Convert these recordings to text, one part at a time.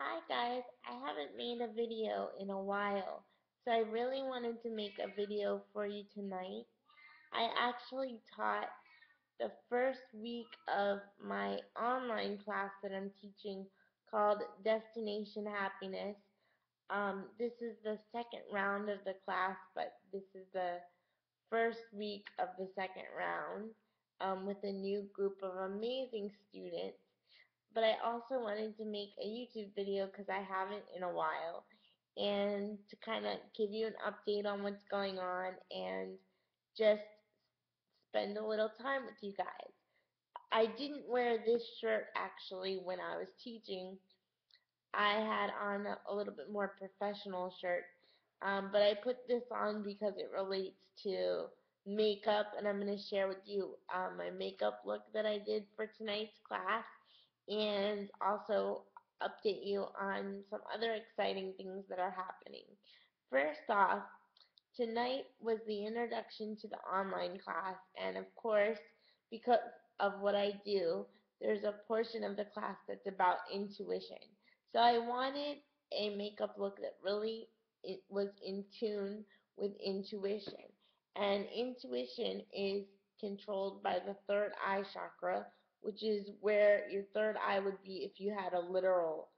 Hi guys, I haven't made a video in a while, so I really wanted to make a video for you tonight. I actually taught the first week of my online class that I'm teaching called Destination Happiness. This is the second round of the class, but this is the first week of the second round with a new group of amazing students. But I also wanted to make a YouTube video because I haven't in a while and to kind of give you an update on what's going on and just spend a little time with you guys. I didn't wear this shirt actually when I was teaching. I had on a little bit more professional shirt, but I put this on because it relates to makeup, and I'm going to share with you my makeup look that I did for tonight's class, and also update you on some other exciting things that are happening. First off, tonight was the introduction to the online class, and of course, because of what I do, there's a portion of the class that's about intuition. So I wanted a makeup look that really it was in tune with intuition. And intuition is controlled by the third eye chakra, which is where your third eye would be if you had a literal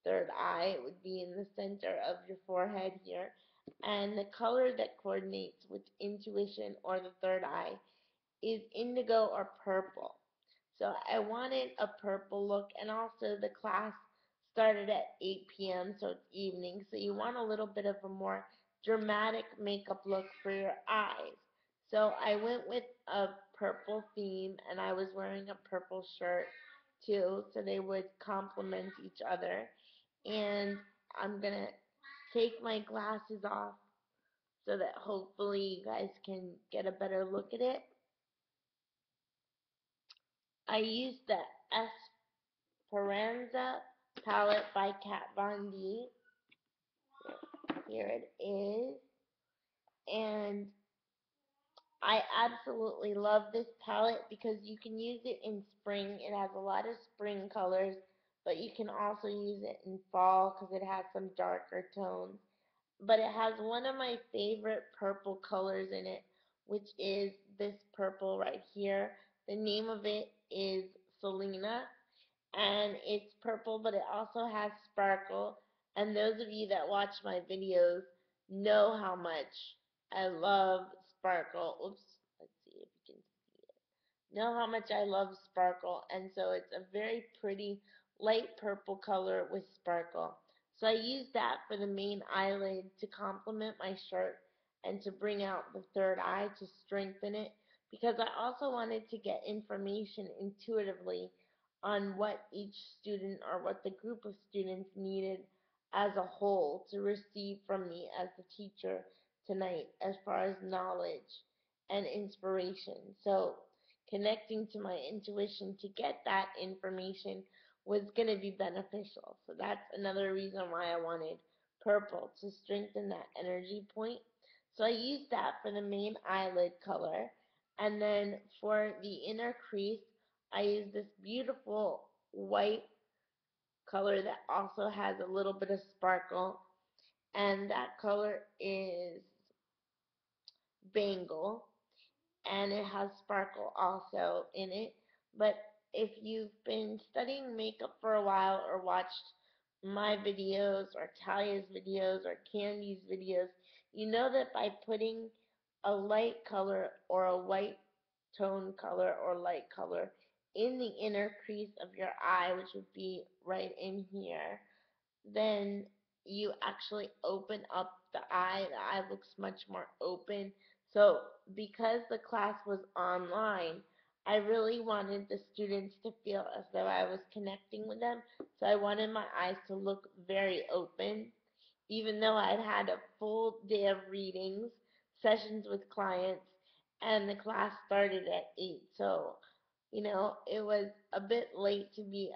third eye. It would be in the center of your forehead here, and the color that coordinates with intuition or the third eye is indigo or purple. So I wanted a purple look, and also the class started at 8 p.m., so it's evening, so you want a little bit of a more dramatic makeup look for your eyes. So I went with a purple theme, and I was wearing a purple shirt too, so they would complement each other. And I'm going to take my glasses off so that hopefully you guys can get a better look at it. I used the Esperanza palette by Kat Von D. Here it is. And I absolutely love this palette because you can use it in spring. It has a lot of spring colors, but you can also use it in fall because it has some darker tones. But it has one of my favorite purple colors in it, which is this purple right here. The name of it is Selena, and it's purple, but it also has sparkle. And those of you that watch my videos know how much I love sparkle. Oops, let's see if you can see it. Know how much I love sparkle, and so it's a very pretty light purple color with sparkle. So I used that for the main eyelid to complement my shirt and to bring out the third eye to strengthen it, because I also wanted to get information intuitively on what each student or what the group of students needed as a whole to receive from me as the teacher tonight as far as knowledge and inspiration. So connecting to my intuition to get that information was going to be beneficial. So that's another reason why I wanted purple, to strengthen that energy point. So I used that for the main eyelid color. And then for the inner crease, I used this beautiful white color that also has a little bit of sparkle. And that color is Bangle, and it has sparkle also in it. But if you've been studying makeup for a while or watched my videos or Talia's videos or Candy's videos, you know that by putting a light color or a white tone color or light color in the inner crease of your eye, which would be right in here, then you actually open up the eye. The eye looks much more open. So because the class was online, I really wanted the students to feel as though I was connecting with them. So I wanted my eyes to look very open, even though I'd had a full day of readings, sessions with clients, and the class started at 8. So, it was a bit late to be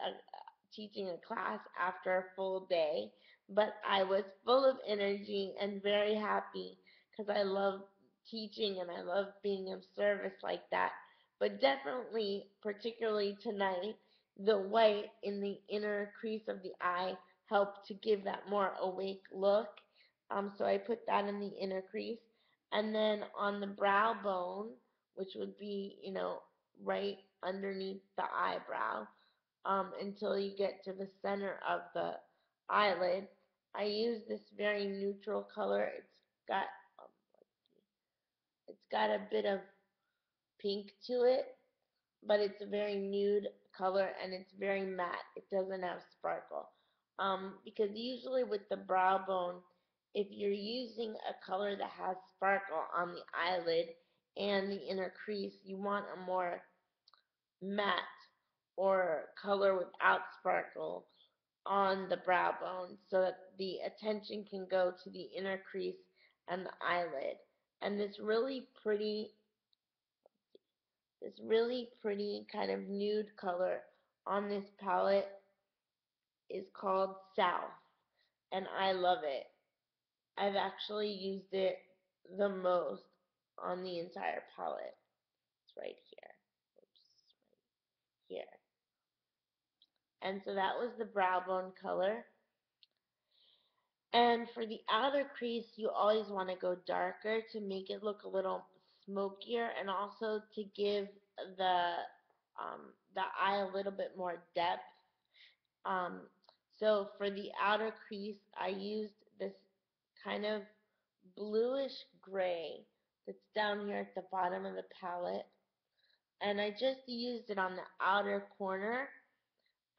teaching a class after a full day, but I was full of energy and very happy because I love teaching and I love being of service like that. But definitely, particularly tonight, the white in the inner crease of the eye help to give that more awake look. So I put that in the inner crease. And then on the brow bone, which would be, right underneath the eyebrow, until you get to the center of the eyelid, I use this very neutral color. Got um, it's got a bit of pink to it, but it's a very nude color and it's very matte. It doesn't have sparkle. Because usually with the brow bone, if you're using a color that has sparkle on the eyelid and the inner crease, you want a more matte or color without sparkle on the brow bone so that the attention can go to the inner crease and the eyelid. And this really pretty kind of nude color on this palette is called South, and I love it. I've actually used it the most on the entire palette. It's right here. Oops, right here. And so that was the brow bone color. And for the outer crease, you always want to go darker to make it look a little smokier and also to give the the eye a little bit more depth. Um, so for the outer crease, I used this kind of bluish gray that's down here at the bottom of the palette, and I just used it on the outer corner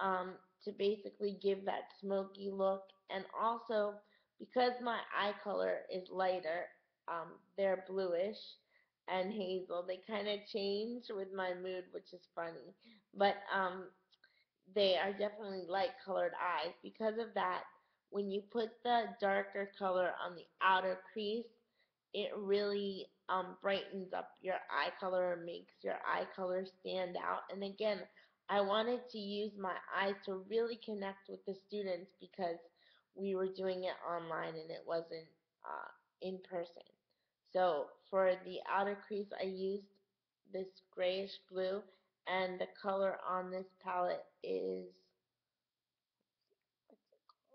to basically give that smoky look. And also, because my eye color is lighter, they're bluish and hazel. They kind of change with my mood, which is funny. But they are definitely light colored eyes. Because of that, when you put the darker color on the outer crease, it really brightens up your eye color and makes your eye color stand out. And again, I wanted to use my eyes to really connect with the students because we were doing it online and it wasn't in person. So for the outer crease, I used this grayish blue, and the color on this palette is, what's it called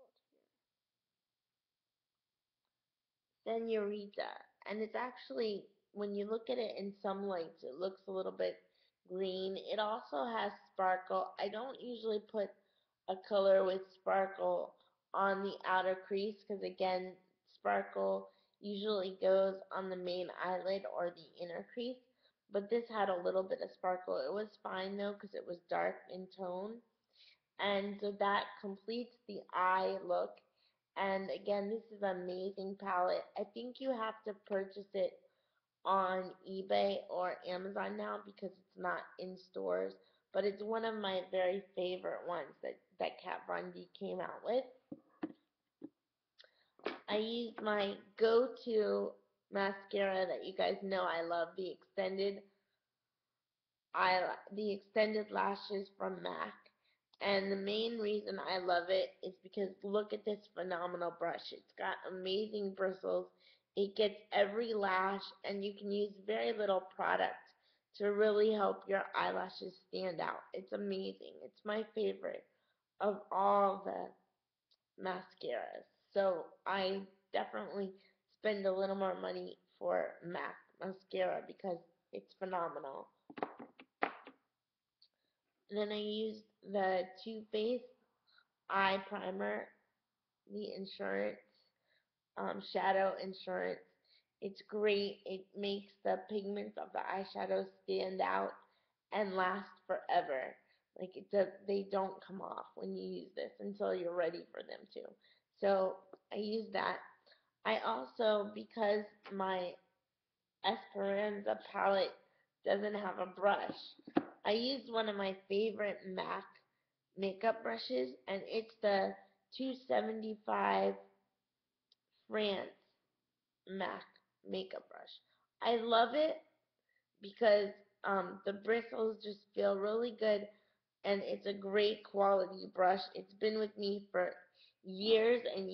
here? Senorita. And it's actually, when you look at it in some lights, it looks a little bit green. It also has sparkle. I don't usually put a color with sparkle on the outer crease because, again, sparkle usually goes on the main eyelid or the inner crease. But this had a little bit of sparkle. It was fine though because it was dark in tone. And so that completes the eye look. And again, this is an amazing palette. I think you have to purchase it on eBay or Amazon now because it's not in stores. But it's one of my very favorite ones that Kat Von D came out with. I used my go-to mascara that you guys know I love, the extended lashes from MAC. And the main reason I love it is because look at this phenomenal brush. It's got amazing bristles. It gets every lash, and you can use very little product to really help your eyelashes stand out. It's amazing. It's my favorite of all the mascaras. So I definitely spend a little more money for MAC mascara because it's phenomenal. And then I used the Too Faced eye primer, the Insurance Shadow Insurance. It's great. It makes the pigments of the eyeshadow stand out and last forever. Like they don't come off when you use this until you're ready for them to. So I use that. I also, because my Esperanza palette doesn't have a brush, I used one of my favorite MAC makeup brushes, and it's the 275 France MAC makeup brush. I love it because the bristles just feel really good, and it's a great quality brush. It's been with me for years and years.